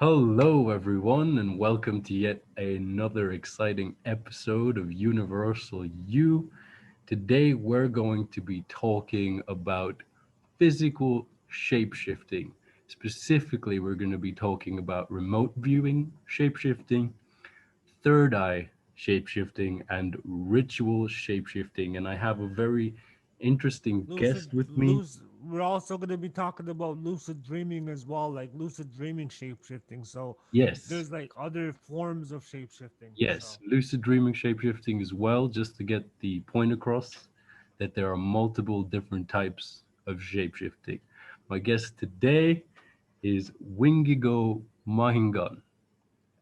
Hello, everyone, and welcome to yet another exciting episode of Universal You. Today, we're going to be talking about physical shapeshifting. Specifically, we're going to be talking about remote viewing shapeshifting, third eye shapeshifting, and ritual shapeshifting. And I have a very interesting guest with me. We're also going to be talking about lucid dreaming as well, like lucid dreaming shape shifting. So Yes, there's like other forms of shape shifting. yes, So lucid dreaming shapeshifting as well, just to get the point across that there are multiple different types of shapeshifting. My guest today is Wingago Mahingan,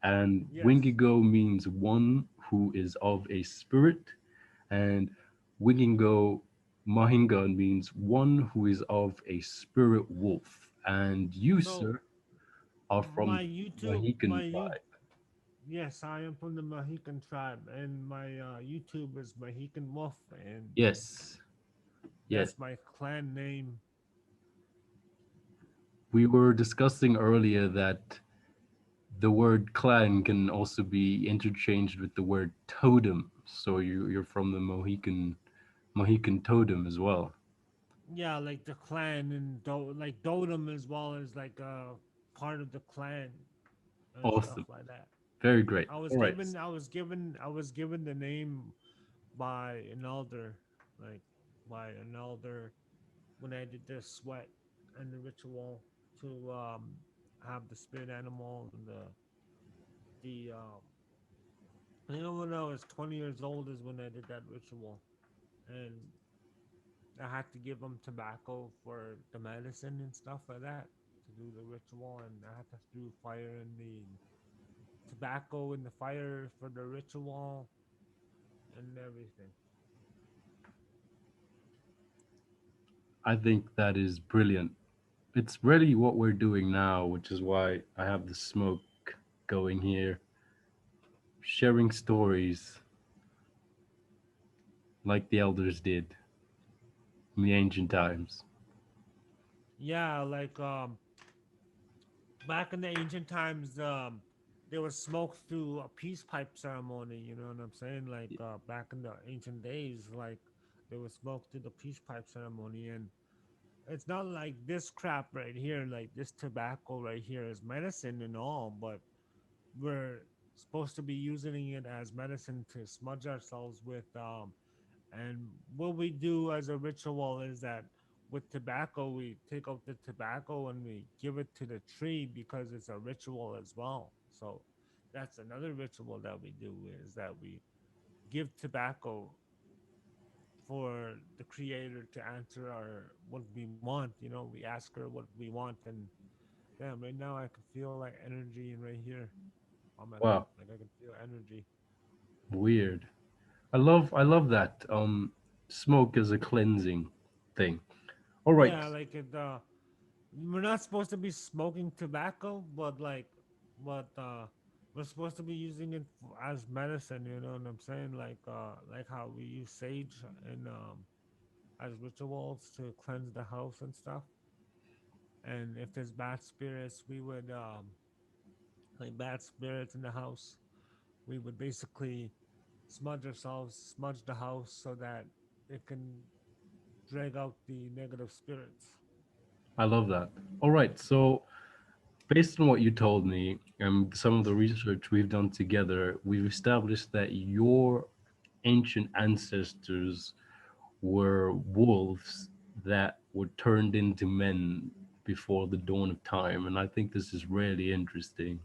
and yes, Wingago means one who is of a spirit, and Wingago Mahingan means one who is of a spirit wolf. And you, so sir, are from my the YouTube, Mohican my you, tribe. yes, I am from the Mohican tribe, and my YouTube is Mohican Wolf, and Yes, yes. that's my clan name. We were discussing earlier that the word clan can also be interchanged with the word totem. So you're from the Mohican totem as well. Yeah, like the clan and like Dotem as well as like part of the clan and stuff Awesome. like that. Very great. I was All right. given I was given I was given the name by an elder, like by an elder when I did the sweat and the ritual to have the spirit animal and the you know when I was 20 years old is when I did that ritual, and I had to give them tobacco for the medicine and stuff like that to do the ritual, and I had to do fire in the tobacco in the fire for the ritual and everything. I think that is brilliant. It's really what we're doing now, which is why I have the smoke going here, sharing stories like the elders did in the ancient times. Yeah, like back in the ancient times, there was smoke through a peace pipe ceremony. You know what I'm saying? Like back in the ancient days, like there was smoke through the peace pipe ceremony, and it's not like this crap right here, like this tobacco right here is medicine and all, but we're supposed to be using it as medicine to smudge ourselves with. And what we do as a ritual is that with tobacco, we take out the tobacco and we give it to the tree because it's a ritual as well. So that's another ritual that we do is that we give tobacco for the creator to answer our what we want. You know, we ask her what we want, and damn, right now I can feel like energy and right here on my lip, Wow, like I can feel energy. weird. I love that. Smoke is a cleansing thing. All right. Yeah, like it. We're not supposed to be smoking tobacco, but we're supposed to be using it as medicine. You know what I'm saying? Like how we use sage and as rituals to cleanse the house and stuff. And if there's bad spirits, we would like bad spirits in the house. We would basically smudge ourselves, smudge the house so that it can drag out the negative spirits. I love that. All right. So, based on what you told me and some of the research we've done together, we've established that your ancient ancestors were wolves that were turned into men before the dawn of time. And I think this is really interesting.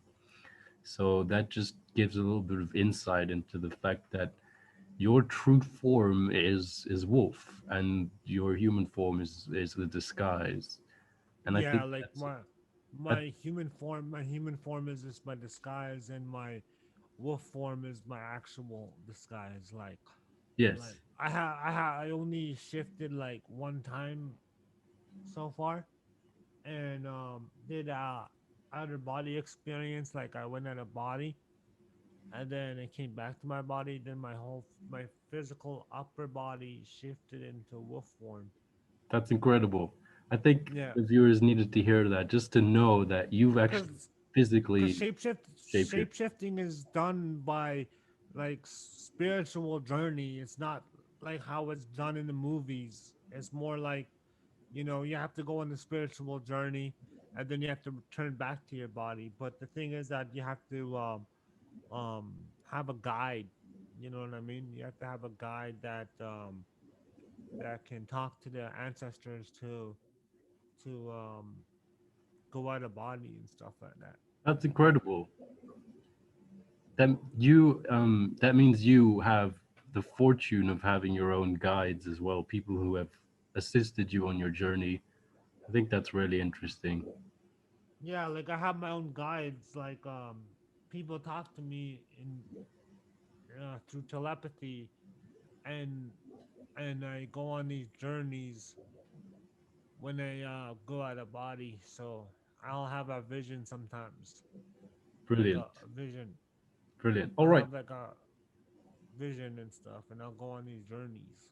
So, that just gives a little bit of insight into the fact that your true form is wolf and your human form is the disguise. And I Yeah, think like that's I, my human form is just my disguise, and my wolf form is my actual disguise. yes. I only shifted like one time so far, and did outer body experience. Like I went out of body, and then it came back to my body. Then my physical upper body shifted into wolf form. That's incredible. I think Yeah, the viewers needed to hear that just to know that you've actually because because physically shapeshift. shapeshifting is done by like spiritual journey. It's not like how it's done in the movies. It's more like, you have to go on the spiritual journey, and then you have to return back to your body. But the thing is that you have to have a guide. You know what I mean? You have to have a guide that can talk to their ancestors to go out of body and stuff like that. That's But incredible. That means you have the fortune of having your own guides as well, people who have assisted you on your journey. I think that's really interesting. yeah, like I have my own guides. Like people talk to me in through telepathy, and I go on these journeys when I go out of body. So I'll have a vision sometimes, like Brilliant. a vision. Brilliant. All I'll right. have like a vision and stuff, and I'll go on these journeys.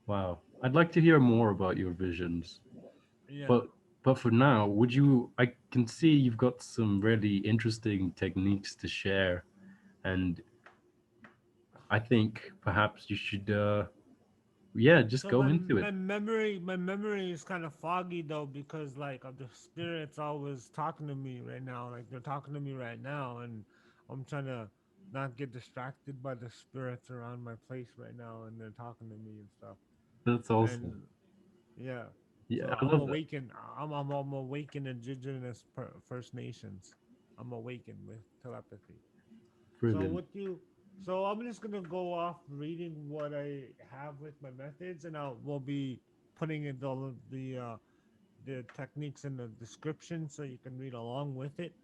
Wow. I'd like to hear more about your visions. Yeah. But but for now, would you I can see you've got some really interesting techniques to share, and I think perhaps you should yeah, just So go into it. my memory is kind of foggy though, because like of the spirits always talking to me right now. Like they're talking to me right now, and I'm trying to not get distracted by the spirits around my place right now, and they're talking to me and stuff. That's awesome. And yeah, Yeah, so I I'm love that. awakened. I'm awakened indigenous First Nations. I'm awakened with telepathy. So Brilliant. what you so I'm just gonna go off reading what I have with my methods, and I will be putting in the techniques in the description so you can read along with it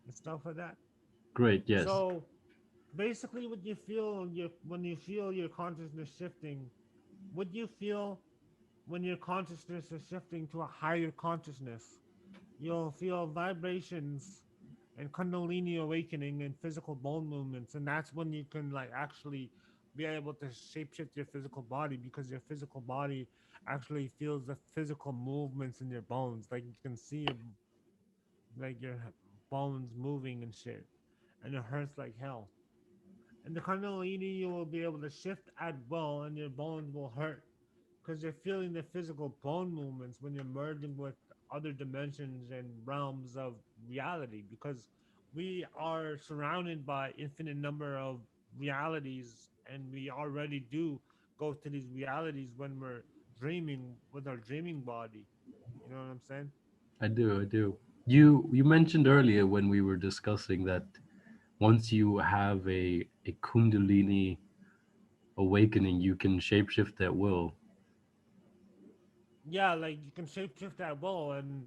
and stuff like that. Great. Yes. So basically, what you feel when you feel your consciousness shifting, what you feel when your consciousness is shifting to a higher consciousness, you'll feel vibrations and kundalini awakening and physical bone movements, and that's when you can like actually be able to shapeshift your physical body, because your physical body actually feels the physical movements in your bones. Like you can see your bones moving and shit, and it hurts like hell. And the kundalini, you will be able to shift at will, and your bones will hurt because you're feeling the physical bone movements when you're merging with other dimensions and realms of reality, because we are surrounded by infinite number of realities, and we already do go to these realities when we're dreaming with our dreaming body. You know what I'm saying? I do. I do. You mentioned earlier when we were discussing that once you have a kundalini awakening, you can shapeshift at will. Yeah, like you can shapeshift at will, and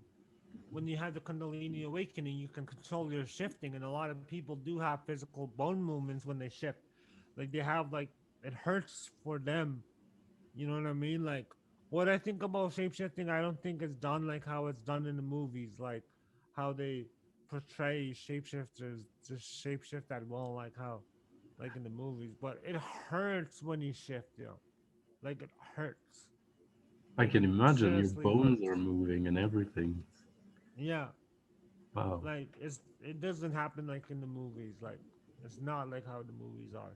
when you have the kundalini awakening, you can control your shifting, and a lot of people do have physical bone movements when they shift. Like they have like it hurts for them. You know what I mean? Like what I think about shapeshifting, I don't think it's done like how it's done in the movies, like how they portray shapeshifters just shapeshift at will, like how like in the movies. But it hurts when you shift, yo. Like it hurts. I Like can it imagine your seriously bones are hurts. moving and everything. Yeah. Wow. Like it doesn't happen like in the movies. Like it's not like how the movies are,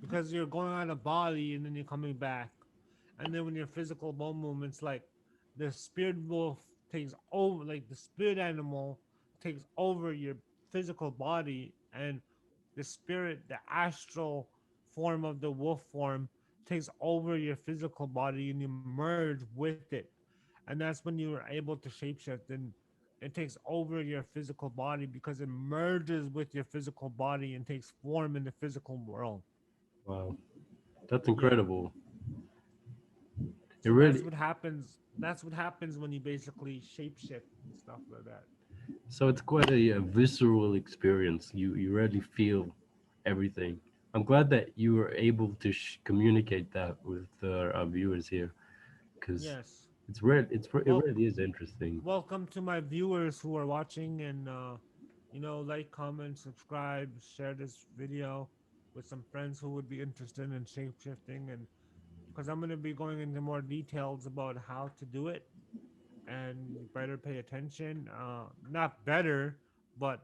because you're going out of body and then you're coming back, and then when your physical bone movements, like the spirit wolf takes over, like the spirit animal takes over your physical body, and the spirit, the astral form of the wolf form, takes over your physical body, and you merge with it, and that's when you are able to shapeshift, and it takes over your physical body because it merges with your physical body and takes form in the physical world. Wow. That's Yeah. incredible. It So that's really what happens. That's what happens when you basically shapeshift and stuff like that. so it's quite a visceral experience. You really feel everything. I'm glad that you were able to communicate that with our viewers here because Yes. it Well, really is interesting. welcome to my viewers who are watching, and like, comment, subscribe, share this video with some friends who would be interested in shapeshifting, and because I'm going to be going into more details about how to do it and you better pay attention. Not better, but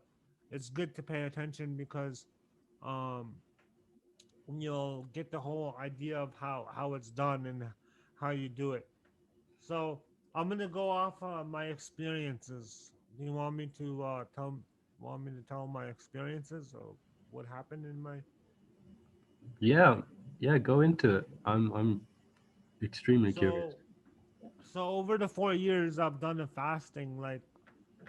it's good to pay attention because um, you'll get the whole idea of how it's done and how you do it. So I'm gonna go off my experiences. Do you want me to want me to tell my experiences or what happened in my? Yeah, yeah, go into it. I'm extremely curious. So over the 4 years I've done a fasting. Like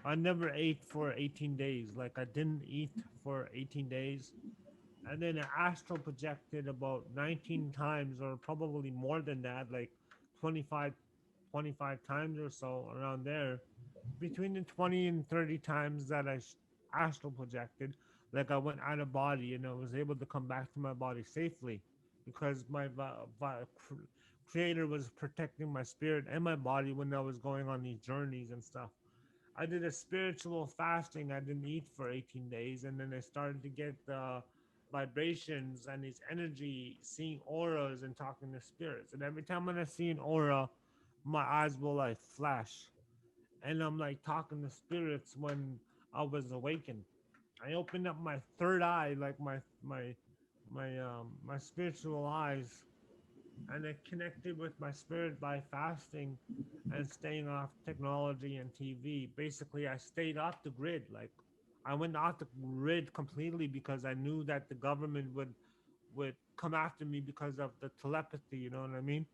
I never ate for 18 days. Like I didn't eat for 18 days, and then I astral projected about 19 times, or probably more than that, like 25, 25 times or so around there. Between the 20 and 30 times that astral projected, like I went out of body and I was able to come back to my body safely because my creator was protecting my spirit and my body when I was going on these journeys and stuff. I did a spiritual fasting. I didn't eat for 18 days, and then I started to get the vibrations and these energy, seeing auras and talking to spirits. And every time when I see an aura, my eyes will like flash, and I'm like talking to spirits when I was awakened. I opened up my third eye, like my spiritual eyes, and I connected with my spirit by fasting and staying off technology and TV. Basically, I stayed off the grid. Like I went off the grid completely because I knew that the government would come after me because of the telepathy. You know what I mean?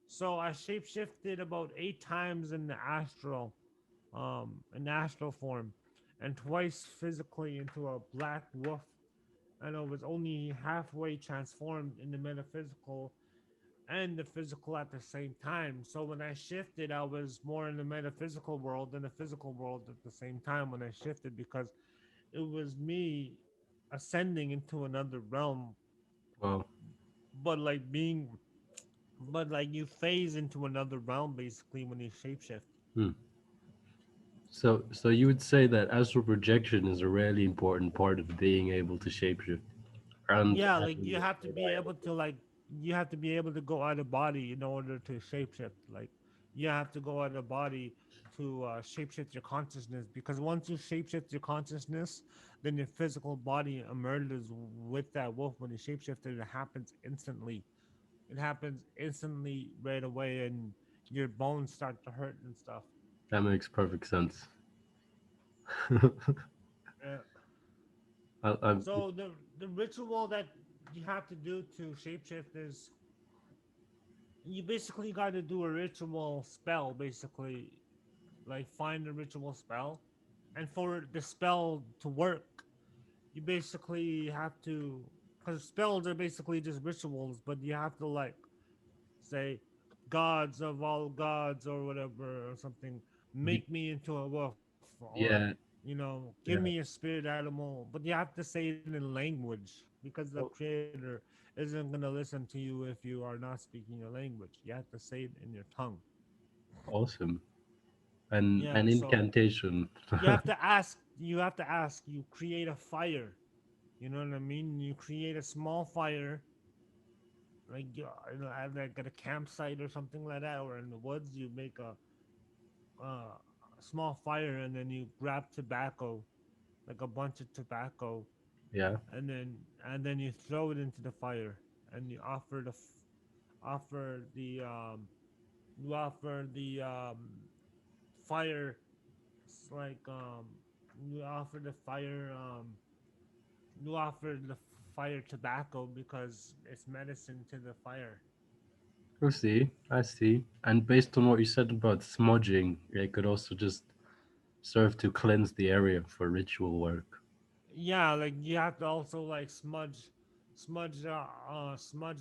So I shapeshifted about 8 times in astral form, and twice physically into a black wolf. And I was only halfway transformed in the metaphysical and the physical at the same time. So when I shifted, I was more in the metaphysical world than the physical world at the same time when I shifted because it was me ascending into another realm, Well, but like being, but like you phase into another realm basically when you shapeshift. hmm. So you would say that astral projection is a really important part of being able to shapeshift and Yeah, like having you the have to be able to you have to be able to go out of body in order to shapeshift. Like you have to go out of body to shapeshift your consciousness because once you shapeshift your consciousness, then your physical body emerges with that wolf when you shapeshift it. It happens instantly. It happens instantly right away, and your bones start to hurt and stuff. that makes perfect sense. Uh, I, so the ritual that you have to do to shapeshift is you basically got to do a ritual spell, basically, like find a ritual spell, and for the spell to work, you basically have to, because spells are basically just rituals, but you have to like say, "Gods of all gods" or whatever or something, make me into a wolf, or yeah, give me yeah. a spirit animal, but you have to say it in language because the Oh, creator isn't gonna listen to you if you are not speaking your language. You have to say it in your tongue. awesome. And Yeah, an so incantation. you have to ask, you create a fire. You know what I mean? You create a small fire, like at a campsite or something like that, or in the woods. You make a small fire, and then you grab tobacco, like a bunch of tobacco, Yeah. and then you throw it into the fire, and you offer the fire. It's like you offer the fire you offer the fire tobacco because it's medicine to the fire. I see. I see. And based on what you said about smudging, it could also just serve to cleanse the area for ritual work. Yeah, like you have to also like smudge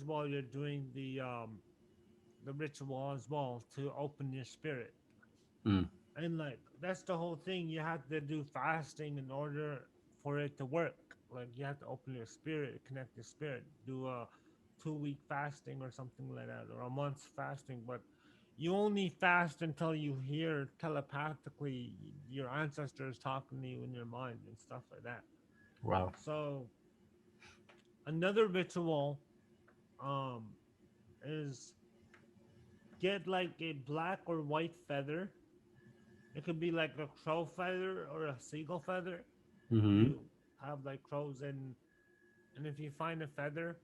while you're doing the ritual as well to open your spirit. Mm, And like that's the whole thing. You have to do fasting in order for it to work. Like you have to open your spirit, connect your spirit, do a 2 week fasting or something like that, or a month's fasting. But you only fast until you hear telepathically your ancestors talking to you in your mind and stuff like that. wow. So another ritual is get like a black or white feather, It could be like a crow feather or a seagull feather. Mm-hmm. You have like crows, and if you find a feather,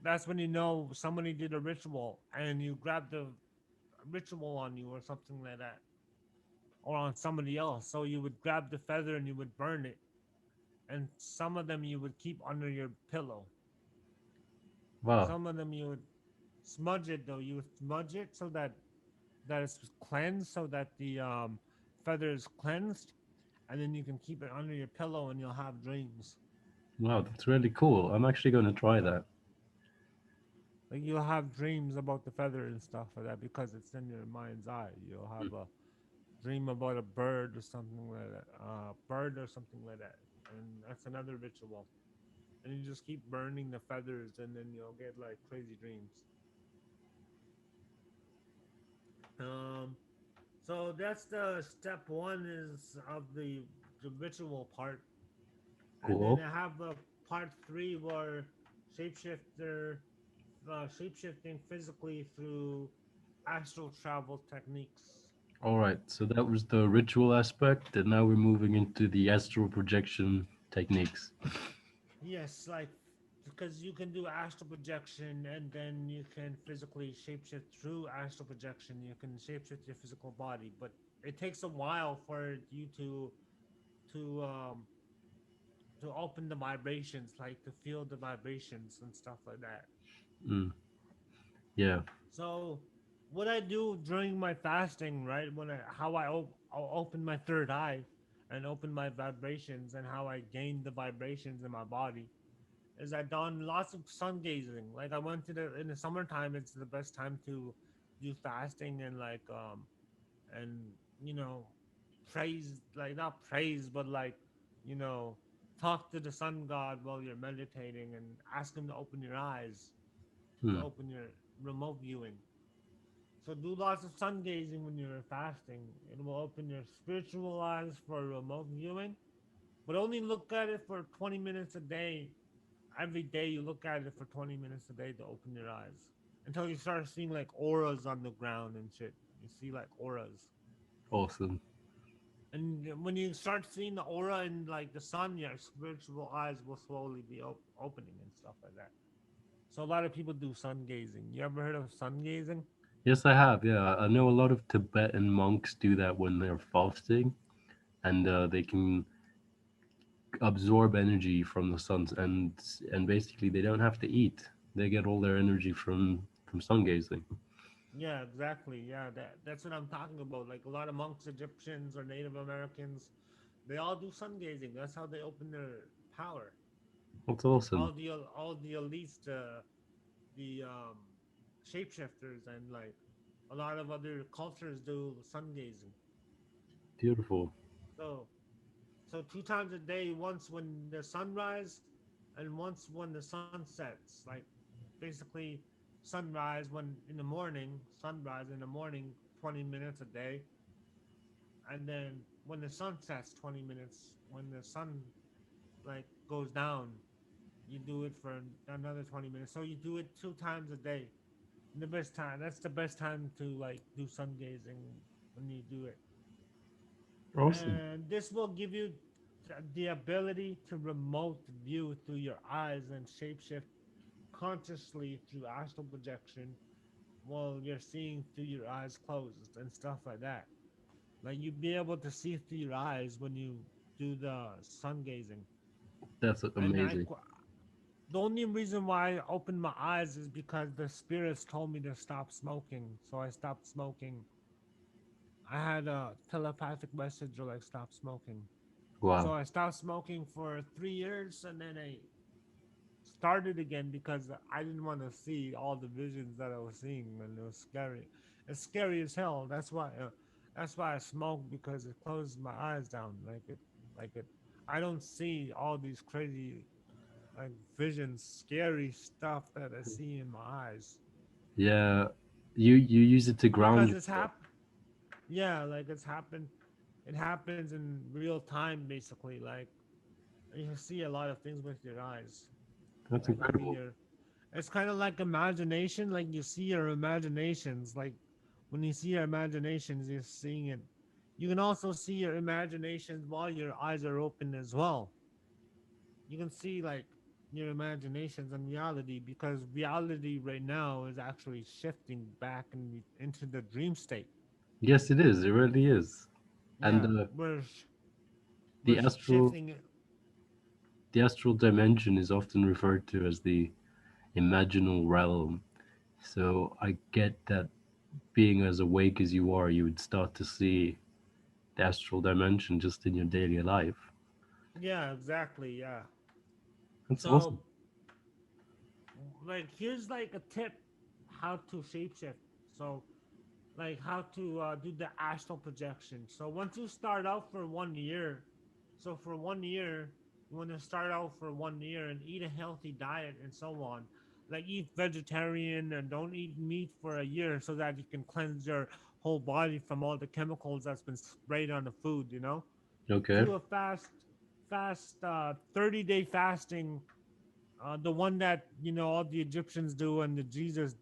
that's when you know somebody did a ritual, and you grab the ritual on you or something like that, or on somebody else. So you would grab the feather and you would burn it, and some of them you would keep under your pillow. Wow. Some of them you would smudge it though. You would smudge it so that it's cleansed, so that the feather is cleansed, and then you can keep it under your pillow and you'll have dreams. Wow, that's really cool. I'm actually going to try that. Like you'll have dreams about the feather and stuff like that because it's in your mind's eye. You'll have a dream about a bird or something like that, bird or something like that, and that's another ritual. And you just keep burning the feathers, and then you'll get like crazy dreams. Um, so that's the step one is of the ritual part, and then Cool. I have a part three where shapeshifter shapeshifting physically through astral travel techniques. All right, so that was the ritual aspect, and now we're moving into the astral projection techniques. Yes, like because you can do astral projection and then you can physically shapeshift through astral projection. You can shapeshift your physical body, but it takes a while for you to um to open the vibrations, like to feel the vibrations and stuff like that. Mm, yeah. So what I do during my fasting, right? When I'll open my third eye and open my vibrations and how I gain the vibrations in my body is I done lots of sun gazing. Like I went to the in the summertime, it's the best time to do fasting and and you know praise, like not praise but like you know talk to the sun god while you're meditating and ask him to open your eyes, to Hmm. open your remote viewing. So do lots of sun gazing when you're fasting. It will open your spiritual eyes for remote viewing, but only look at it for 20 minutes a day. Every day you look at it for 20 minutes a day to open your eyes until you start seeing like auras on the ground and shit. You see like auras. Awesome. And when you start seeing the aura in like the sun, your spiritual eyes will slowly be opening and stuff like that. So a lot of people do sun gazing. You ever heard of sun gazing? Yes, I have. Yeah, I know a lot of Tibetan monks do that when they're fasting, and they can absorb energy from the sun, and basically they don't have to eat. They get all their energy from sun gazing. Yeah, exactly. Yeah, that's what I'm talking about. Like a lot of monks, Egyptians or Native Americans, they all do sun gazing. That's how they open their power. That's awesome. All the elites, the shapeshifters, and like a lot of other cultures do sun gazing. Beautiful. So so two times a day, once when the sunrise, and once when the sun sets. Like basically sunrise when in the morning, sunrise in the morning, 20 minutes a day, and then when the sun sets, 20 minutes. When the sun like goes down, you do it for another 20 minutes. So you do it two times a day. And the best time. That's the best time to like do sun gazing when you do it. Awesome. And this will give you the ability to remote view through your eyes and shapeshift consciously through astral projection while you're seeing through your eyes closed and stuff like that. Like you'd be able to see through your eyes when you do the sun gazing. That's And amazing. the only reason why I opened my eyes is because the spirits told me to stop smoking. So I stopped smoking. I had a telepathic message like stop smoking. So Wow. I stopped smoking for 3 years, and then I started again because I didn't want to see all the visions that I was seeing, and it was scary. It's scary as hell. That's why I smoke, because it closes my eyes down. Like it. I don't see all these crazy like visions, scary stuff that I see in my eyes Yeah. You use it to ground because it's yourself. happened. Yeah, like it's happened. It happens in real time, basically. Like you see a lot of things with your eyes. That's Like maybe incredible. you're it's kind of like imagination. Like you see your imaginations. Like when you see your imaginations, you're seeing it. You can also see your imaginations while your eyes are open as well. You can see like your imaginations and reality, because reality right now is actually shifting back into the dream state. Yes, it is. It really is. And Yeah, we're the astral shifting. the astral dimension is often referred to as the imaginal realm. So I get that being as awake as you are, you would start to see the astral dimension just in your daily life. Yeah, exactly. Yeah. That's So awesome. like here's like a tip how to shapeshift. So like how to do the astral projection. So once you start out for 1 year, so for 1 year, you want to start out for 1 year and eat a healthy diet and so on. Like eat vegetarian and don't eat meat for a year so that you can cleanse your whole body from all the chemicals that's been sprayed on the food, you know? Okay. Do a fast 30-day fasting, the one that all the Egyptians do, and the Jesus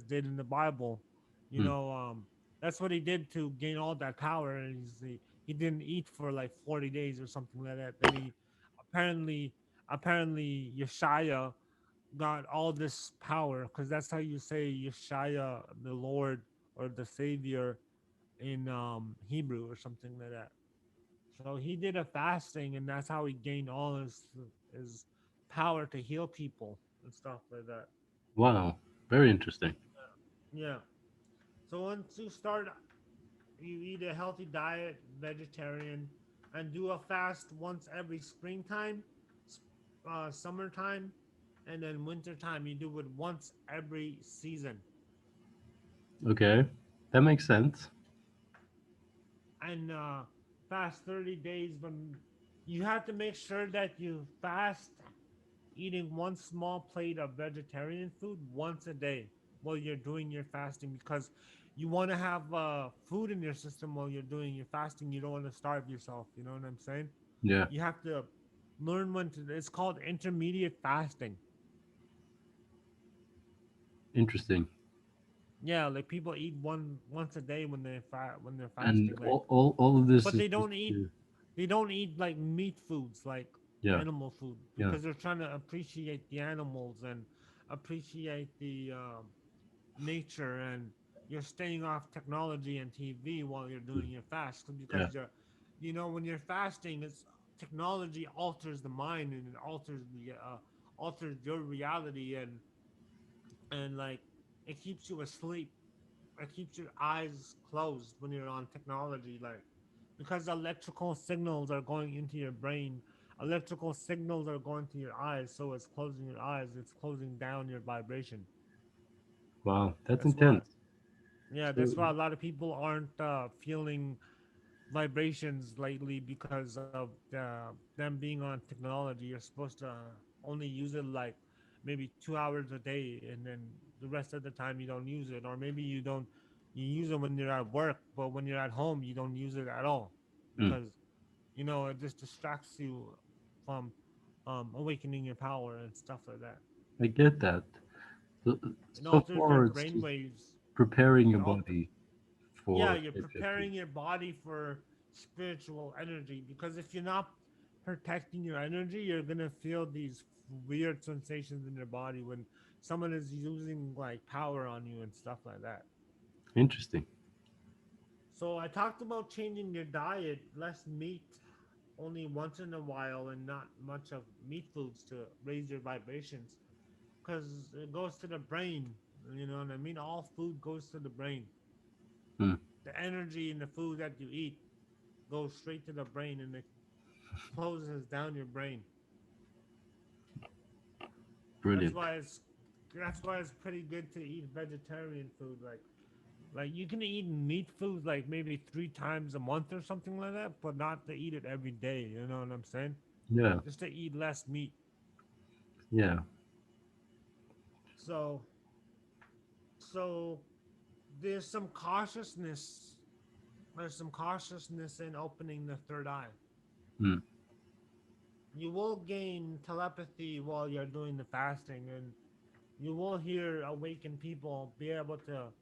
did in the Bible. You Hmm. know, that's what he did to gain all that power. And he didn't eat for like 40 days or something like that. Then he apparently Yeshaya got all this power, because that's how you say Yeshaya, the Lord or the Savior in Hebrew or something like that. So he did a fasting, and that's how he gained all his power to heal people and stuff like that. Wow. Very interesting. Yeah. So once you start, you eat a healthy diet, vegetarian, and do a fast once every springtime, summertime, and then wintertime. You do it once every season, Okay. That makes sense. and fast 30 days. But you have to make sure that you fast eating one small plate of vegetarian food once a day while you're doing your fasting, because you want to have food in your system while you're doing your fasting. You don't want to starve yourself. You know what I'm saying? Yeah. You have to learn when to. It's called intermediate fasting. Interesting. Yeah, like people eat once a day when they're And fasting. Like, all of this but is they just don't eat to, they don't eat like meat foods, like yeah, animal food, yeah. because they're trying to appreciate the animals and appreciate the nature, and you're staying off technology and TV while you're Mm. doing your fast, Yeah. because when you're fasting, it's technology alters the mind, and it alters your reality, and like it keeps you asleep. It keeps your eyes closed when you're on technology, like, because electrical signals are going into your brain. Electrical signals are going to your eyes, so it's closing your eyes. It's closing down your vibration. Wow. That's That's why. intense. Yeah, So that's why a lot of people aren't feeling vibrations lately, because of them being on technology. You're supposed to only use it like maybe 2 hours a day, and then the rest of the time you don't use it, or maybe you use it when you're at work, but when you're at home you don't use it at all, mm, because it just distracts you from awakening your power and stuff like that. I get that. So, It so alters your far, it's brain just waves. preparing It your alter body Yeah, for you're shapeshifting. preparing your body for spiritual energy, because if you're not protecting your energy, you're gonna feel these weird sensations in your body when someone is using like power on you and stuff like that. Interesting. So I talked about changing your diet, less meat, only once in a while, and not much of meat foods to raise your vibrations, because it goes to the brain. You know what I mean? All food goes to the brain. Mm, The energy in the food that you eat goes straight to the brain, and it closes down your brain. That's brilliant. why it's that's why it's pretty good to eat vegetarian food. Like you can eat meat food like maybe 3 times a month or something like that, but not to eat it every day. You know what I'm saying? Yeah. Just to eat less meat. Yeah. So so there's some cautiousness. There's some cautiousness in opening the third eye. Mm, You will gain telepathy while you're doing the fasting, and you will hear awakened people be able to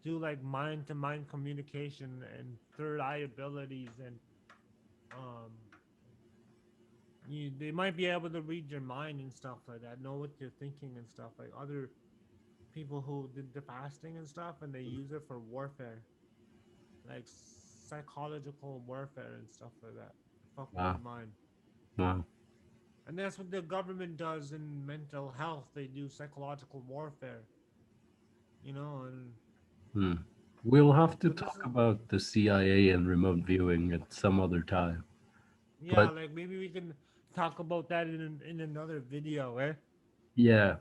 do like mind to mind communication and third eye abilities, and um they might be able to read your mind and stuff like that, know what you're thinking and stuff, like other people who did the fasting and stuff, and they use it for warfare, like psychological warfare and stuff like that. Fuck with your Wow. mind. Wow. And that's what the government does in mental health. They do psychological warfare, and Hmm. We'll have to but this talk is about the CIA and remote viewing at some other time. yeah, But like maybe we can talk about that in another video, eh? yeah,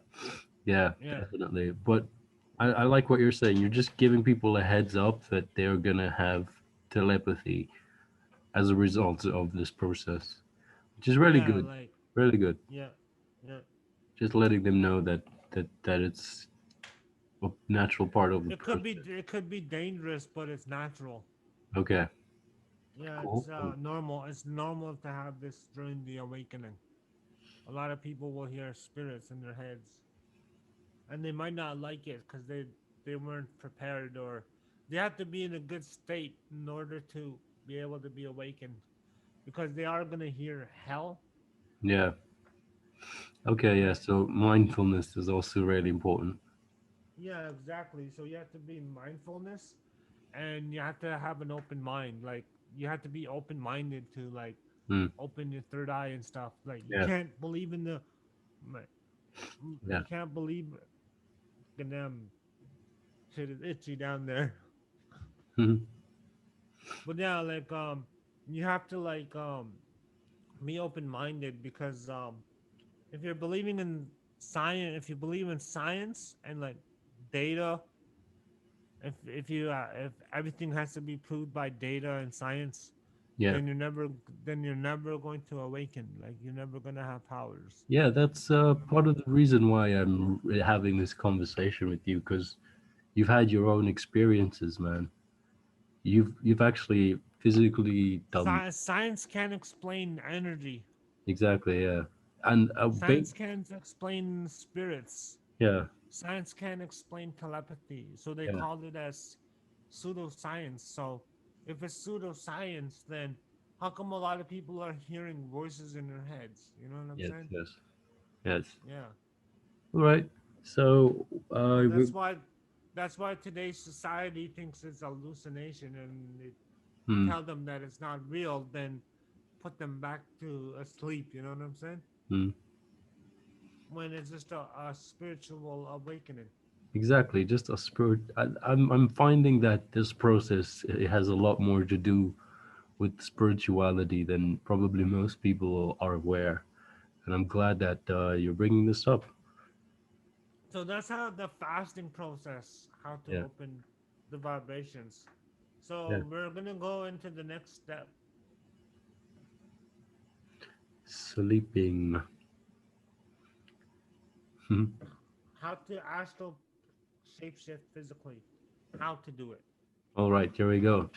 yeah, Yeah. definitely. But I like what you're saying. You're just giving people a heads up that they're gonna have telepathy as a result of this process, which is really Yeah, good. like Really good. yeah. Yeah. Just letting them know that it's a natural part of the process. It could be dangerous, but it's natural. Okay. Yeah, Cool. it's Cool. normal. It's normal to have this during the awakening. A lot of people will hear spirits in their heads, and they might not like it because they weren't prepared, or they have to be in a good state in order to be able to be awakened, because they are gonna hear hell. Yeah. Okay. Yeah. Right. So mindfulness is also really important. Yeah, exactly. So you have to be in mindfulness, and you have to have an open mind. Like you have to be open minded to like Hmm. open your third eye and stuff. Like you Yeah. can't believe in the like, Yeah. you can't believe in them shit is itchy down there. Mhm. But yeah, like you have to like be open minded, because if you're believing in science, if you believe in science and like data, if everything has to be proved by data and science, Yeah. then you're never going to awaken. Like you're never gonna have powers. Yeah. That's part of the reason why I'm having this conversation with you because you've had your own experiences, man. You've actually physically done Science can't explain energy. exactly. Yeah. And a big Science can't explain spirits. yeah. Science can't explain telepathy. So they Yeah. called it as pseudoscience. So if it's pseudoscience, then how come a lot of people are hearing voices in their heads? You know what I'm Yes. saying? Yes. Yes. Yeah. All right. So That's why today's society thinks it's hallucination, and you hmm, tell them that it's not real, then put them back to asleep, you know what I'm saying? hmm. When it's just a spiritual awakening. Exactly, just a spirit. I'm finding that this process it has a lot more to do with spirituality than probably most people are aware, and I'm glad that you're bringing this up. So that's how the fasting process, how to Yeah, open the vibrations. yeah. So we're gonna go into the next step, Sleeping. Hmm. how to astral shapeshift physically, how to do it. All right, here we go.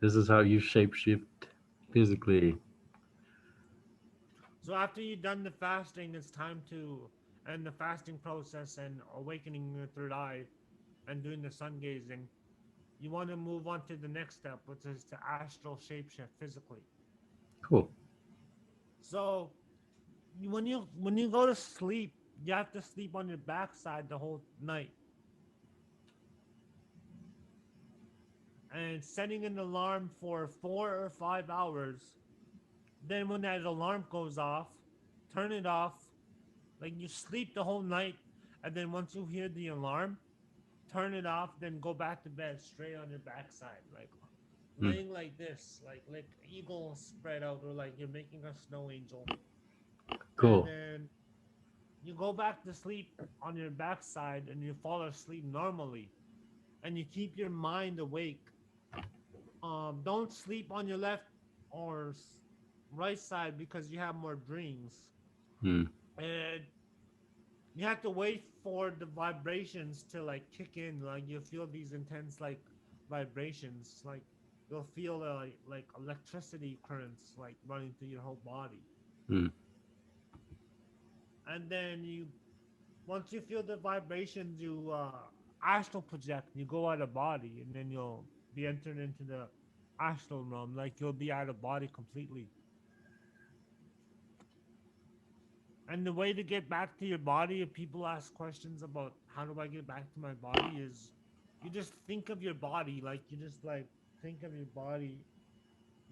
This is how you shapeshift physically. So after you've done the fasting, it's time to end the fasting process and awakening your third eye and doing the sun gazing. You want to move on to the next step, which is to astral shapeshift physically. Cool. So when you go to sleep, you have to sleep on your backside the whole night, and setting an alarm for 4 or 5 hours. Then when that alarm goes off, turn it off. Like you sleep the whole night, and then once you hear the alarm, turn it off. Then go back to bed straight on your backside, like Hmm. laying like this, like eagle spread out, or like you're making a snow angel. And Cool. then you go back to sleep on your backside, and you fall asleep normally, and you keep your mind awake. Don't sleep on your left or right side, because you have more dreams. Hmm. And you have to wait for the vibrations to like kick in. Like you feel these intense like vibrations, like you'll feel like electricity currents like running through your whole body. Hmm. And then you once you feel the vibrations, you astral project, you go out of body, and then you'll be entered into the astral realm. Like you'll be out of body completely. And the way to get back to your body, if people ask questions about how do I get back to my body, is you just think of your body, like you just like think of your body.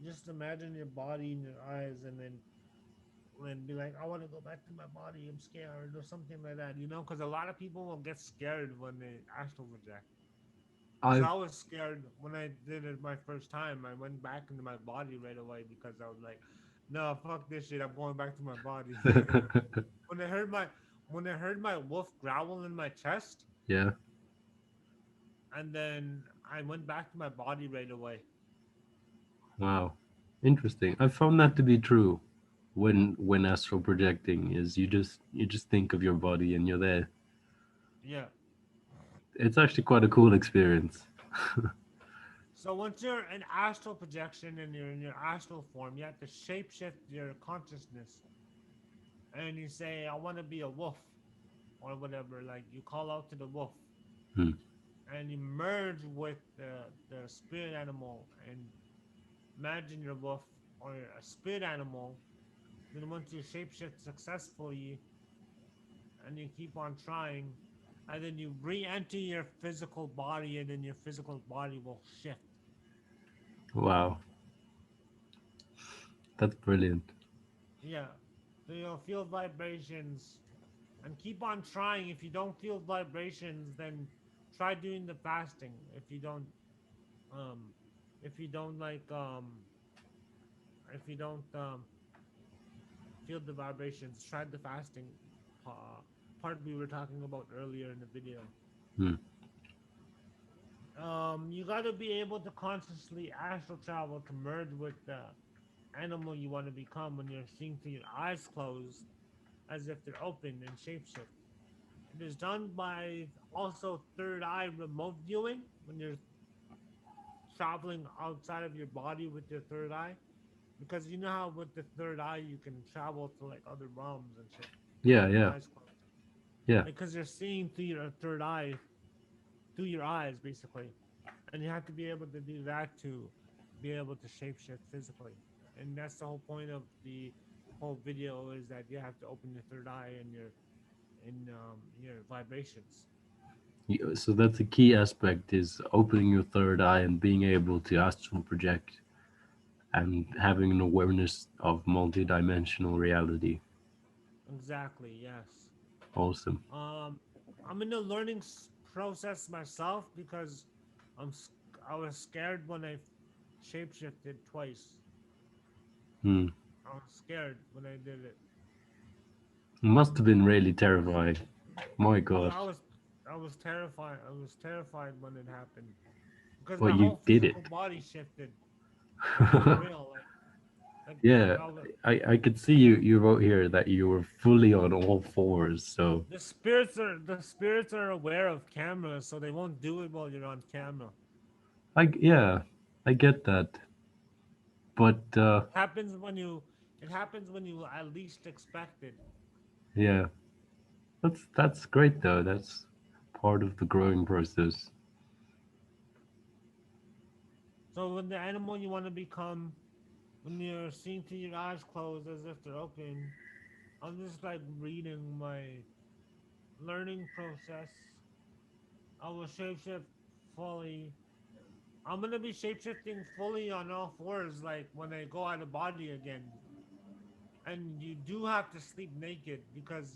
Just imagine your body in your eyes, and be like, I want to go back to my body. I'm scared, or something like that. You know, because a lot of people will get scared when they astral project. Because I've I was scared when I did it my first time. I went back into my body right away because I was like, no, fuck this shit. I'm going back to my body. when I heard my when I heard my wolf growl in my chest, yeah. and then I went back to my body right away. Wow. Interesting. I found that to be true when astral projecting is you just think of your body and you're there. Yeah. It's actually quite a cool experience. So once you're in astral projection and you're in your astral form, you have to shapeshift your consciousness, and you say, "I want to be a wolf," or whatever. Like you call out to the wolf, Hmm. and you merge with the spirit animal, and imagine your wolf or a spirit animal. Then once you shapeshift successfully, and you keep on trying, and then you re-enter your physical body, and then your physical body will shift. Wow. That's brilliant. Yeah. So you'll feel vibrations and keep on trying. If you don't feel vibrations, then try doing the fasting. Um if you don't like if you don't feel the vibrations, try the fasting part we were talking about earlier in the video. Hmm. You got to be able to consciously astral travel to merge with the animal you want to become when you're seeing through your eyes closed as if they're open and shapeshift. It is done by also third eye remote viewing when you're traveling outside of your body with your third eye. Because you know how with the third eye you can travel to like other realms and shit Yeah, with your yeah, eyes closed. yeah. Because you're seeing through your third eye, through your eyes basically. And you have to be able to do that to be able to shapeshift physically. And that's the whole point of the whole video is that you have to open your third eye and your vibrations. So that's a key aspect is opening your third eye and being able to astral project and having an awareness of multidimensional reality. Exactly, yes. Awesome. Um, I'm in the learning process myself because I'm I was scared when I shapeshifted twice. Hmm. I was scared when I did it. It must have been really terrifying. My Oh, God. I was terrified. I was terrified when it happened because But my you whole did it. physical body shifted, like for real. Like Yeah, I was, I could see you wrote here that you were fully on all fours. So the spirits are aware of cameras, so they won't do it while you're on camera. yeah, I get that. But Happens when you it happens when you at least expect it. yeah, that's great though. That's part of the growing process. So when the animal you want to become, when you're seeing through your eyes closed as if they're open, I'm just like reading my learning process. I will shapeshift fully. I'm gonna be shapeshifting fully on all fours, like when I go out of body again. And you do have to sleep naked because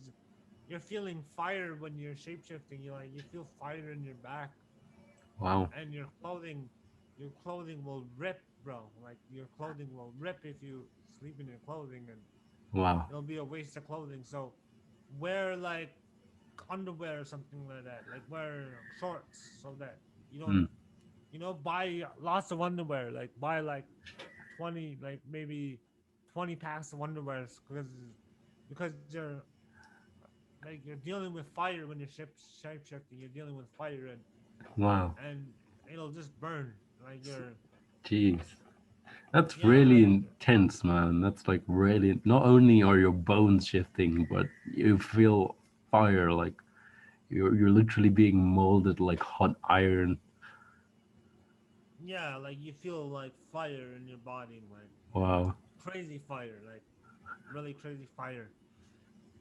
you're feeling fire when you're shapeshifting. You feel fire in your back, Wow, and your clothing will rip, bro. Like your clothing will rip if you sleep in your clothing, and wow. it'll be a waste of clothing. So wear like underwear or something like that. Like wear shorts so that you don't, Hmm. buy lots of underwear. Like buy like 20, like maybe 20 packs of underwear because you're dealing with fire when you're shape shifting. You're dealing with fire Wow. and it'll just burn. Like you're Jeez. That's yeah, really like intense, man. That's like really. Not only are your bones shifting, but you feel fire. Like You're literally being molded like hot iron. Yeah, like you feel like fire in your body, like Wow. crazy fire, like really crazy fire.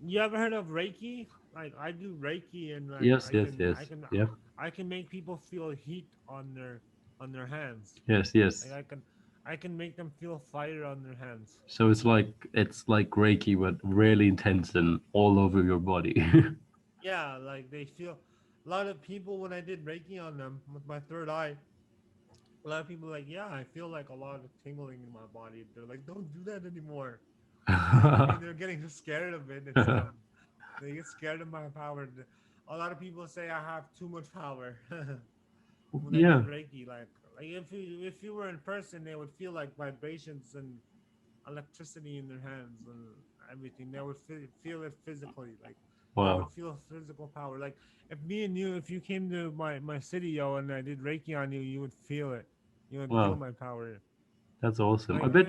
You ever heard of Reiki? Like I do Reiki, and like Yes, yes, yes. Yeah. I can make people feel heat on their hands. Yes, Like yes. I can make them feel fire on their hands. So it's like Reiki, but really intense and all over your body. Yeah, like they feel. A lot of people when I did Reiki on them with my third eye, a lot of people are like, yeah, I feel like a lot of tingling in my body. They're like, don't do that anymore. And they're getting scared of it and stuff. They get scared of my power. A lot of people say I have too much power when I Yeah. did Reiki. Like if you were in person, they would feel like vibrations and electricity in their hands and everything. They would feel it physically. Like they would Wow. feel physical power. Like if me and you, if you came to my city, yo, and I did Reiki on you, you would feel it. You would feel Wow. my power. That's awesome. Like I bet.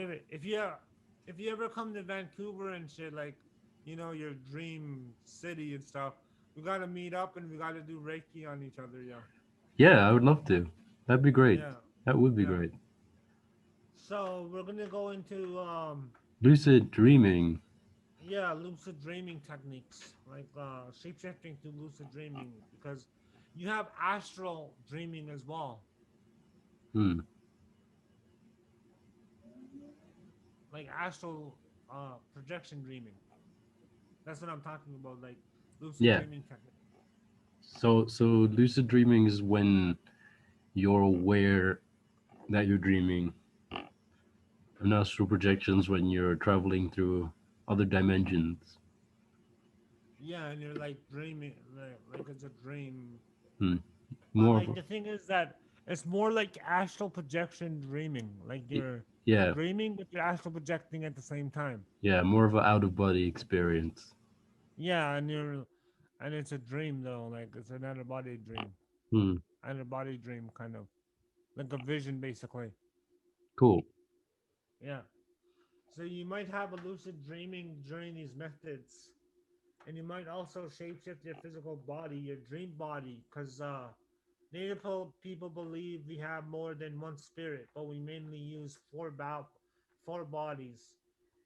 if you ever come to Vancouver and shit, like you know your dream city and stuff, we gotta meet up and we gotta do Reiki on each other, yo. Yeah, I would love to. That'd be great. Yeah, That would be yeah. great. So we're gonna go into Lucid dreaming. yeah, lucid dreaming techniques, like shapeshifting to lucid dreaming, because you have astral dreaming as well, Hmm. like astral projection dreaming. That's what I'm talking about, like lucid Yeah. dreaming technique. So lucid dreaming is when you're aware that you're dreaming, and astral projections when you're traveling through other dimensions. Yeah, and you're like dreaming, like it's a dream. Hmm. But More of like a, the thing is that it's more like astral projection dreaming. Like y- you're yeah, dreaming, but you're astral projecting at the same time. yeah, more of an out of body experience. Yeah, and it's a dream though. Like it's an out of body dream, Hmm. out of body dream kind of like a vision basically. Cool. Yeah. So you might have a lucid dreaming during these methods, and you might also shapeshift your physical body, your dream body, because Native people believe we have more than one spirit, but we mainly use four bodies.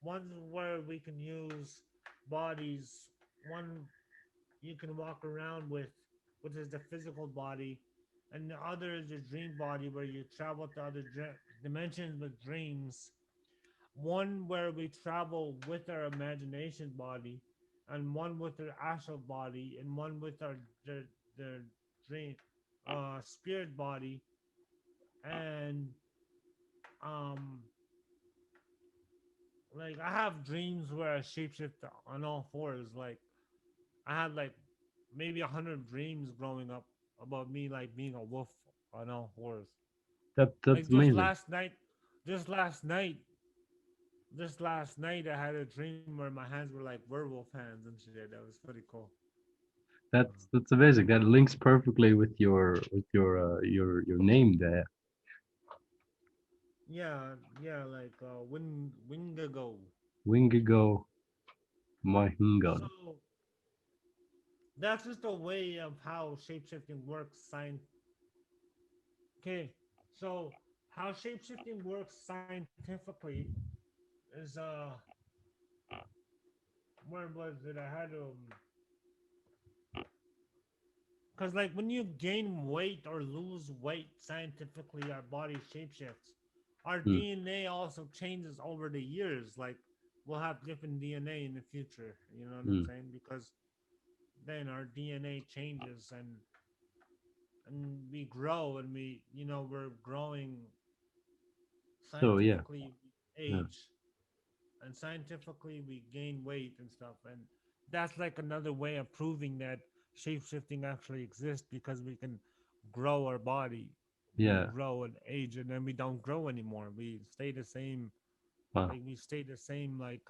One where we can use bodies. One you can walk around with, which is the physical body, and the other is your dream body, where you travel to other dimensions with dreams. One where we travel with our imagination body, and one with our astral body, and one with our the dream spirit body, and um like I have dreams where I shapeshift on all fours. Like I had like maybe 100 dreams growing up about me like being a wolf on all fours. That's Like just amazing. last night, just last night, just last night I had a dream where my hands were like werewolf hands and shit. That was pretty cool. That's amazing. That links perfectly with your name there. Yeah, yeah, like wingago. Wingigo Mahingan. So that's just a way of how shapeshifting works. Okay, so how shapeshifting works scientifically is where was it? I had because like when you gain weight or lose weight scientifically, our body shapeshifts. Our Hmm. DNA also changes over the years. Like we'll have different DNA in the future. You know what I'm Hmm. saying? Because then our DNA changes and we grow and we we're growing So yeah, scientifically yeah, age and scientifically we gain weight and stuff, and that's like another way of proving that shape shifting actually exists because we can grow our body. We yeah. grow and age and then we don't grow anymore, we stay the same. Wow. Like we stay the same, like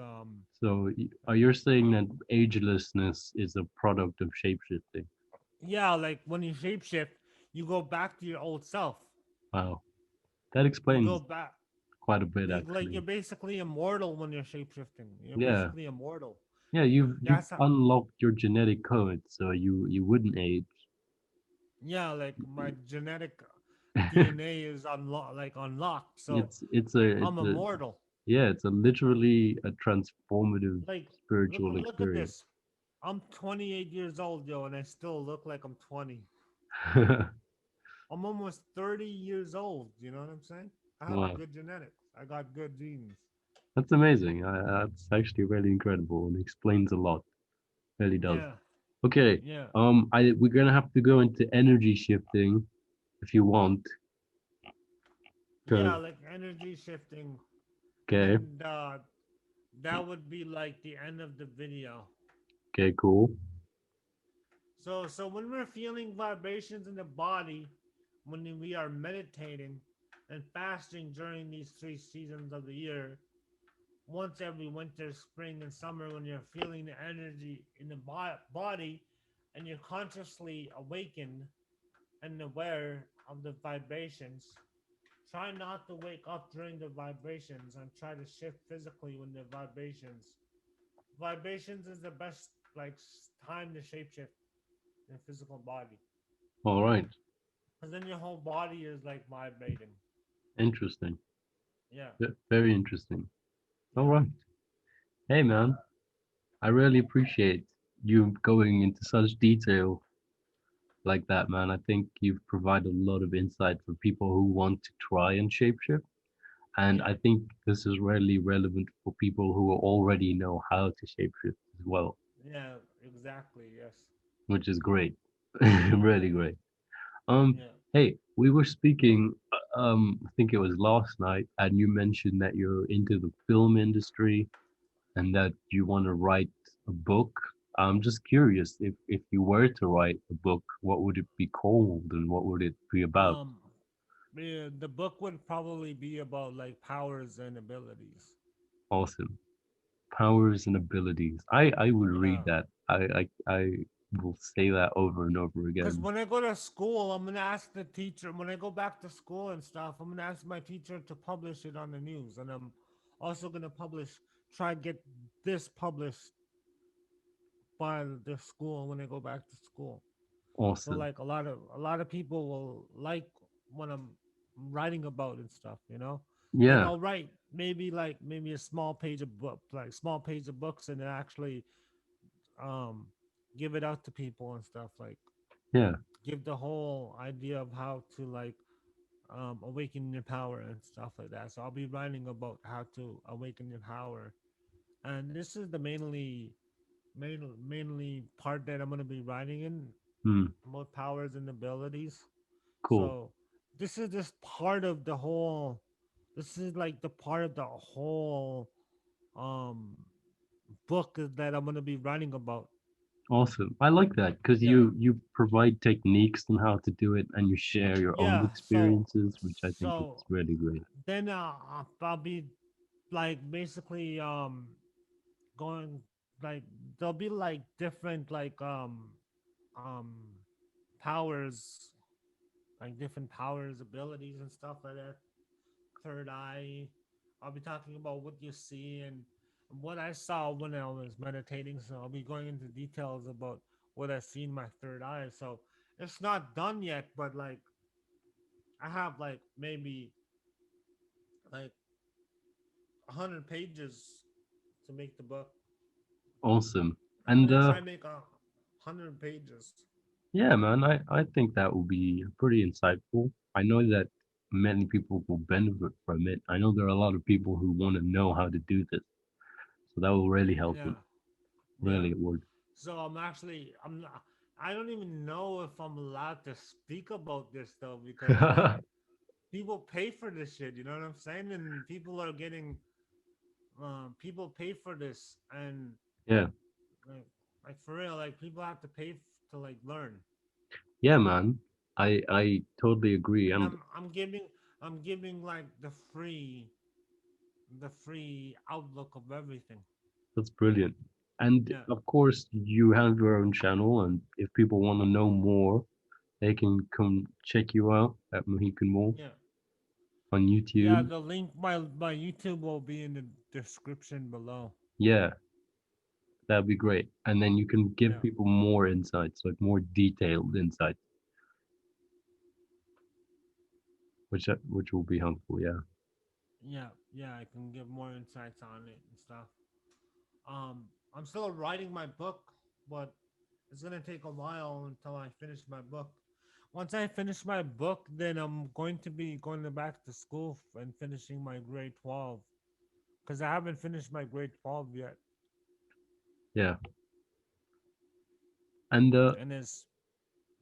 So you're saying that agelessness is a product of shapeshifting? yeah, like when you shape shift you go back to your old self. Wow, that You go explains back. quite a bit Like you're actually. basically immortal when you're shapeshifting. You're Yeah, basically immortal. Yeah, you've That's how, unlocked your genetic code, so you wouldn't age. yeah, like my genetic DNA is unlocked, so It's a I'm it's a immortal. yeah, it's a literally a transformative Like spiritual look at experience. this. I'm 28 years old, yo, and I still look like I'm 20. I'm almost 30 years old. You know what I'm saying? I have Wow, good genetics. I got good genes. that's amazing. That's actually really incredible and explains a lot. Really does. Yeah, Okay, yeah, I we're gonna have to go into energy shifting if you want, yeah. because Like energy shifting, okay, and that would be like the end of the video. okay, cool, So when we're feeling vibrations in the body, when we are meditating and fasting during these 3 seasons of the year, once every winter, spring, and summer, when you're feeling the energy in the body and you're consciously awakened and aware of the vibrations, try not to wake up during the vibrations and try to shift physically when the vibrations. Vibrations is the best like time to shapeshift in physical body. all right, Because then your whole body is like vibrating. interesting, Yeah, very interesting. All yeah. right, hey man, I really appreciate you going into such detail like that, man. I think you've provided a lot of insight for people who want to try and shapeshift. And Yeah, I think this is really relevant for people who already know how to shapeshift as well, yeah, exactly. Yes. which is great. Really great. Um, Yeah. hey, we were speaking, I think it was last night, and you mentioned that you're into the film industry and that you want to write a book. I'm just curious if you were to write a book, what would it be called and what would it be about? Um, yeah, the book would probably be about like powers and abilities. Awesome. Powers and abilities. I would read Yeah. that. I will say that over and over Because again. when I go to school, I'm gonna ask the teacher. When I go back to school and stuff, I'm gonna ask my teacher to publish it on the news, and I'm also gonna try to get this published by the school when I go back to school. So Awesome. like a lot of people will like what I'm writing about and stuff, you know? Like Yeah. I'll write maybe a small page of book, like small page of books and then actually um give it out to people and stuff like Yeah. give the whole idea of how to like awaken your power and stuff like that. So I'll be writing about how to awaken your power. And this is the mainly part that I'm going to be writing in Hmm. about powers and abilities. Cool. So this is just part of the whole. This is like the part of the whole um book that I'm gonna be writing about. Awesome. I like that because Yeah, you provide techniques on how to do it and you share your own yeah. So experiences, which I think is so really great. then I'll be like basically going like there'll be like different um powers like different powers abilities and stuff like that. Third eye. I'll be talking about what you see and what I saw when I was meditating. So I'll be going into details about what I see in my third eye. So it's not done yet, but like I have like maybe like 100 pages to make the book. Awesome. I'm And gonna try and make 100 pages. yeah, man, I think that will be pretty insightful. I know that many people will benefit from it. I know there are a lot of people who want to know how to do this. So that will really help Yeah, them. yeah. Really, it would. So I'm not. I don't even know if I'm allowed to speak about this though because like people pay for this shit. You know what I'm saying? And people are getting people pay for this and Yeah. like like for real like people have to pay to like learn. Yeah, man. I totally agree. And And I'm giving like the free outlook of everything. that's brilliant. And Yeah, of course, you have your own channel, and if people want to know more, they can come check you out at Mohican Mall yeah, on yeah. YouTube. The link my YouTube will be in the description below. Yeah, That'd be great. And then you can give Yeah, people more insights, like more detailed insights, which will be helpful. Yeah. yeah. I can give more insights on it and stuff. I'm still writing my book, but it's gonna take a while until I finish my book. Once I finish my book, then I'm going to be going back to school and finishing my grade 12 because I haven't finished my grade 12 yet. Yeah. And And this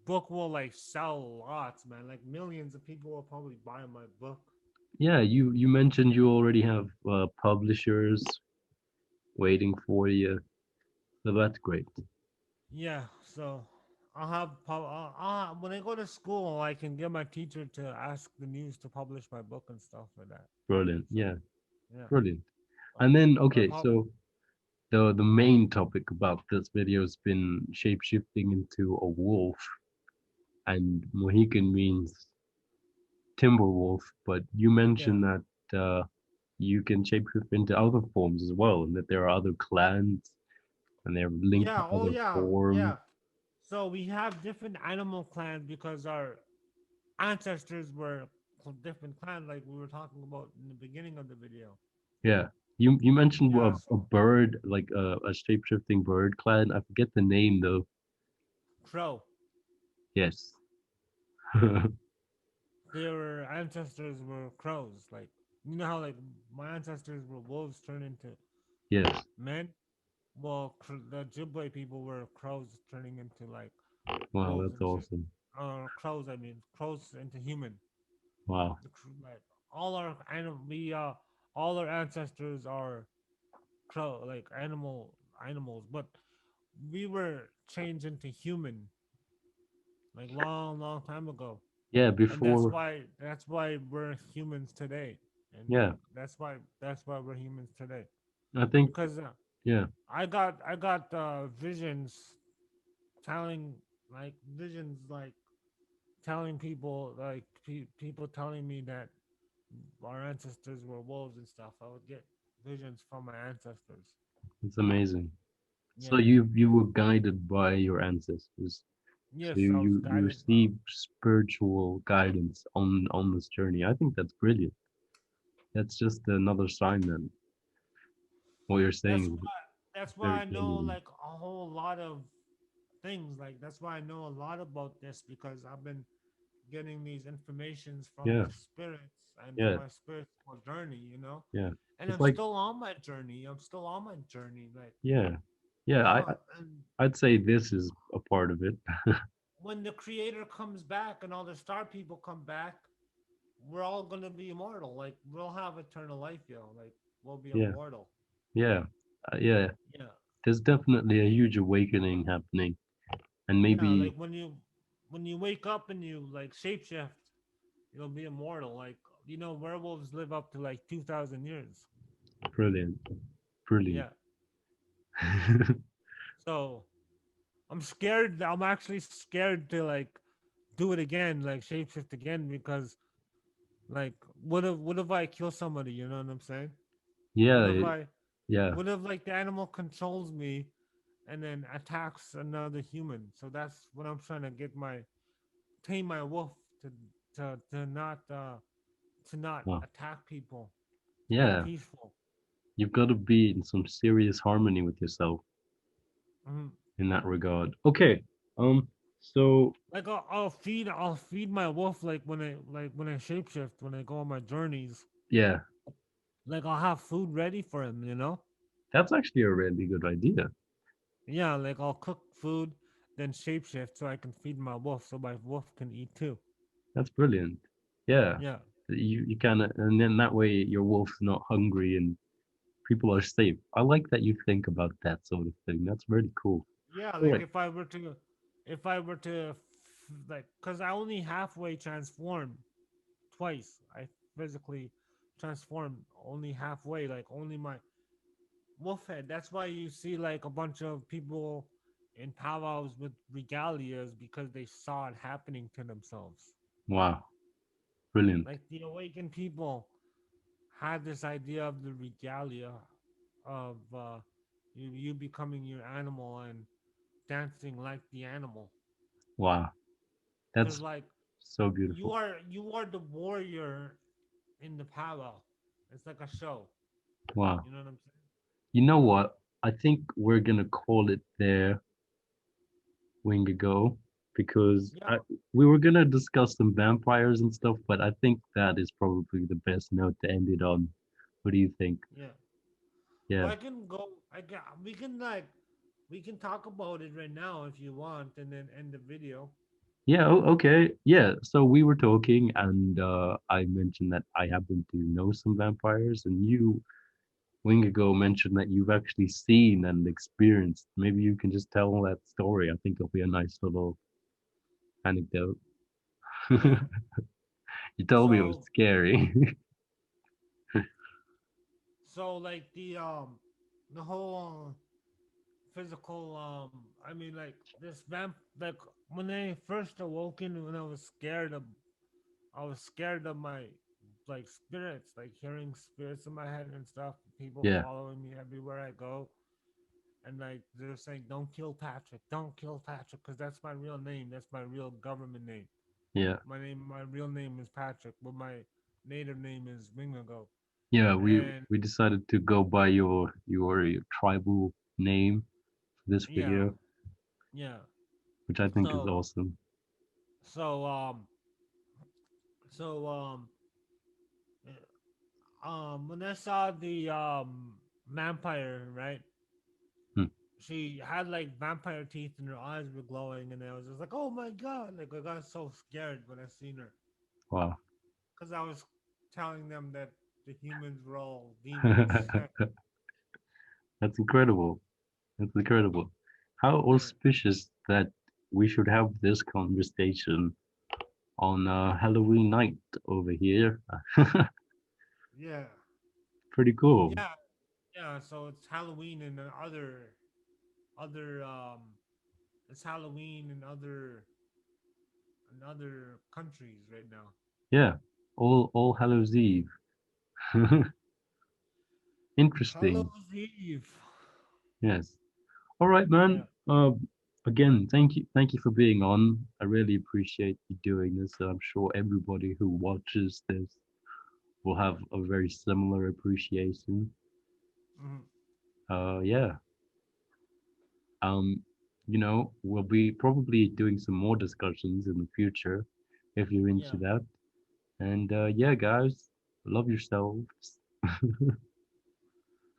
book will like sell lots, man. Like millions of people will probably buy my book. yeah, you mentioned you already have publishers waiting for you. So that's great. Yeah, so when I go to school, I can get my teacher to ask the news to publish my book and stuff like that. Brilliant. So Yeah, yeah, brilliant. but And then but okay, pub- so the main topic about this video has been shape shifting into a wolf, and Mohican means timber wolf, but you yeah, mentioned that you can shapeshift into other forms as well, and that there are other clans and they're linked to yeah, oh other yeah, forms. yeah. So we have different animal clans because our ancestors were different clans, like we were talking about in the beginning of the video. Yeah. You mentioned Yeah, a so bird, like a shape-shifting bird clan. I forget the name though. crow. Yes. Yeah, their ancestors were crows. Like you know how like my ancestors were wolves turned into Yes. men. Well, the Ojibwe people were crows turning into like Wow, wolves that's and shit. awesome. Crows, I mean, crows into human. Wow. Like all our all our ancestors are crow, like animals, but we were changed into human like long time ago, Yeah, and before. that's why we're humans today, and Yeah, that's why we're humans today I think. because Yeah. I got visions telling visions like telling people people telling me that our ancestors were wolves and stuff. I would get visions from my ancestors. It's amazing. So Yeah, you yeah. were guided by your ancestors. So Yes, I was you guided. received spiritual guidance on this journey. I think that's brilliant. That's just another sign that what you're That's saying is why. That's why very I know genuine. like a whole lot of things. Like that's why I know a lot about this because I've been getting these informations from Yeah. the spirits and from Yeah. my spiritual journey. Yeah. And It's I'm like, still on my journey. I'm still on my journey. Like yeah. Yeah, and I'd say this is a part of it. when the creator comes back and all the star people come back, we're all gonna be immortal. Like we'll have eternal life, yo. Like we'll be Yeah. immortal. Yeah. Yeah. Yeah, There's definitely a huge awakening happening. And yeah. maybe Like when you wake up and you like shapeshift, you'll be immortal. Like werewolves live up to like 2,000 years. brilliant. Brilliant. Yeah. So I'm scared. I'm actually scared to like do it again, like shapeshift again, because like what if I kill somebody? You know what I'm saying? What Yeah. if I Yeah. what if like the animal controls me and then attacks another human? So that's what I'm trying to get my tame my wolf to to not Wow. attack people, to be Yeah. peaceful. You've got to be in some serious harmony with yourself Mhm. in that regard. Okay. So Like I'll feed my wolf like when I shapeshift when I go on my journeys. yeah, Like I'll have food ready for him. that's actually a really good idea. Yeah, like I'll cook food, then shapeshift so I can feed my wolf so my wolf can eat too. That's brilliant. Yeah. Yeah. You kind of, and then that way your wolf's not hungry and people are safe. I like that you think about that sort of thing. That's really cool. Yeah, All like right. if I were to like cuz I only halfway transform twice. I physically transformed only halfway, like only my wolf head. That's why you see like a bunch of people in powwows with regalias because they saw it happening to themselves. Wow. Brilliant. Like the awakened people had this idea of the regalia of You becoming your animal and dancing like the animal. Wow, Cause that's like so beautiful. you are the warrior in the powwow. It's like a show. Wow. You know what I'm saying? You know what? I think we're gonna call it there, wingago, because Yeah, we were gonna discuss some vampires and stuff, but I think that is probably the best note to end it on. What do you think? yeah. Well, Yeah. I can go. I can. We can like. We can talk about it right now if you want, and then end the video. Yeah, okay. Yeah, so we were talking and I mentioned that I happen to know some vampires and you, Wingago, mentioned that you've actually seen and experienced. Maybe you can just tell that story. I think it'll be a nice little anecdote. Yeah. You told me it was So scary. like the whole physical I mean like this vamp like when I first awoken when I was scared of my like spirits, like hearing spirits in my head and stuff, people Yeah, following me everywhere I go. And like they're saying, "Don't kill Patrick, don't kill Patrick," because that's my real name. That's my real government name. yeah. My real name is Patrick, but my native name is Wingago. Yeah, And we decided to go by your tribal name for this yeah, video, yeah. which I think is So awesome. so um so when I saw the vampire, right? Hmm. She had like vampire teeth and her eyes were glowing, and I was just like, "Oh my god!" Like I got so scared when I seen her Wow. because I was telling them that the humans were all demons. That's incredible. That's incredible. How Yeah, auspicious that we should have this conversation on Halloween night over here. yeah, Pretty cool. yeah, yeah. So it's Halloween and other it's Halloween in other countries right now. Yeah. All Hallows Eve. Interesting. Hallow's Eve. Yes. All right, man. Yeah. Again, thank you for being on. I really appreciate you doing this. I'm sure everybody who watches this will have a very similar appreciation. Mhm. Yeah. Um, we'll be probably doing some more discussions in the future if you're Yeah. into that. And yeah, guys, love yourselves.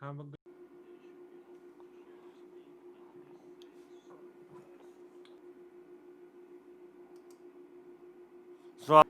Have a good. So